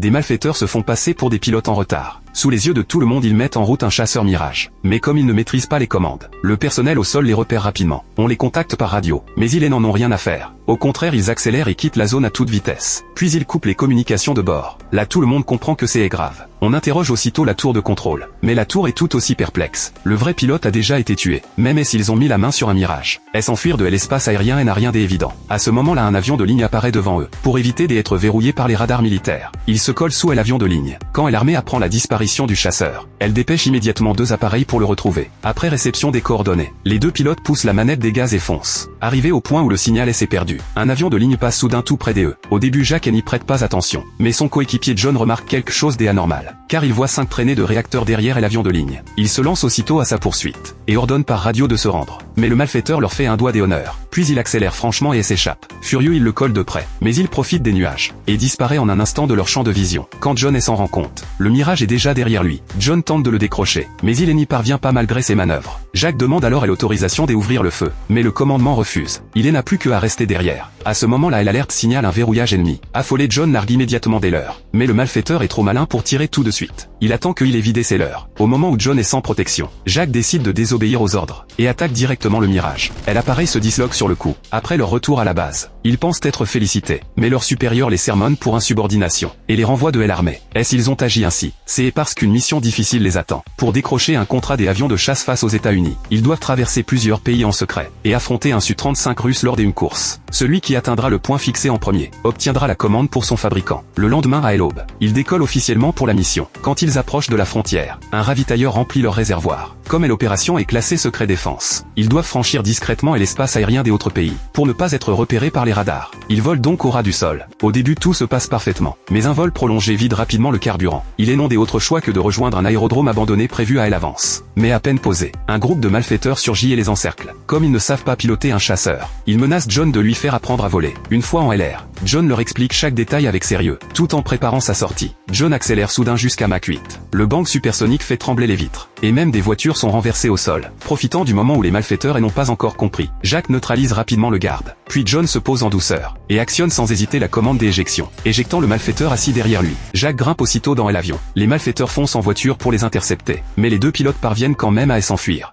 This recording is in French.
des malfaiteurs se font passer pour des pilotes en retard. Sous les yeux de tout le monde, ils mettent en route un chasseur Mirage. Mais comme ils ne maîtrisent pas les commandes, le personnel au sol les repère rapidement. On les contacte par radio, mais ils n'en ont rien à faire. Au contraire, ils accélèrent et quittent la zone à toute vitesse. Puis ils coupent les communications de bord. Là, tout le monde comprend que c'est grave. On interroge aussitôt la tour de contrôle. Mais la tour est tout aussi perplexe. Le vrai pilote a déjà été tué. Même s'ils ont mis la main sur un Mirage. S'enfuir de l'espace aérien n'a rien d'évident. À ce moment-là, un avion de ligne apparaît devant eux. Pour éviter d'être verrouillé par les radars militaires, il se colle sous l'avion de ligne. Quand l'armée apprend la disparition du chasseur, elle dépêche immédiatement 2 appareils pour le retrouver. Après réception des coordonnées, les 2 pilotes poussent la manette des gaz et foncent. Arrivé au point où le signal s'est perdu, un avion de ligne passe soudain tout près d'eux. Au début, Jack n'y prête pas attention, mais son coéquipier John remarque quelque chose d'anormal, car il voit 5 traînées de réacteurs derrière l'avion de ligne. Il se lance aussitôt à sa poursuite, et ordonne par radio de se rendre. Mais le malfaiteur leur fait un doigt d'honneur, puis il accélère franchement et s'échappe. Furieux, il le colle de près, mais il profite des nuages, et disparaît en un instant de leur champ de vision. Quand John s'en rend compte, le Mirage est déjà derrière lui. John tente de le décrocher, mais il n'y parvient pas malgré ses manœuvres. Jack demande alors l'autorisation d'ouvrir le feu, mais le commandement refuse. Il n'a plus qu'à rester derrière. À ce moment-là, l'alerte signale un verrouillage ennemi. Affolé, John largue immédiatement des leurres. Mais le malfaiteur est trop malin pour tirer tout de suite. Il attend qu'il ait vidé ses leurres. Au moment où John est sans protection, Jack décide de désobéir aux ordres, et attaque directement le Mirage. L'appareil se disloque sur le coup. Après leur retour à la base, ils pensent être félicités, mais leur supérieur les sermonne pour insubordination, et les renvoie de l'armée. S'ils ont agi ainsi, c'est parce qu'une mission difficile les attend. Pour décrocher un contrat des avions de chasse face aux États-Unis, ils doivent traverser plusieurs pays en secret, et affronter un Su-35 russe lors d'une course. Celui qui atteindra le point fixé en premier, obtiendra la commande pour son fabricant. Le lendemain à l'aube, ils décollent officiellement pour la mission. Quand ils approchent de la frontière, un ravitailleur remplit leur réservoir. Comme l'opération est classée secret défense, ils doivent franchir discrètement l'espace aérien des autres pays, pour ne pas être repérés par les radars. Ils volent donc au ras du sol. Au début, tout se passe parfaitement, mais un vol prolongé vide rapidement le carburant. Il n'ont autre choix que de rejoindre un aérodrome abandonné prévu à l'avance. Mais à peine posé, un groupe de malfaiteurs surgit et les encercle. Comme ils ne savent pas piloter un chasseur, ils menacent John de lui faire apprendre à voler. Une fois en LR, John leur explique chaque détail avec sérieux, tout en préparant sa sortie. John accélère soudain jusqu'à Mach 8. Le bang supersonique fait trembler les vitres, et même des voitures sont renversées au sol. Profitant du moment où les malfaiteurs n'ont pas encore compris, Jack neutralise rapidement le garde. Puis John se pose en douceur, et actionne sans hésiter la commande d'éjection, éjectant le malfaiteur assis derrière lui. Jack grimpe aussitôt dans l'avion. Les malfaiteurs foncent en voiture pour les intercepter, mais les 2 pilotes parviennent quand même à s'enfuir.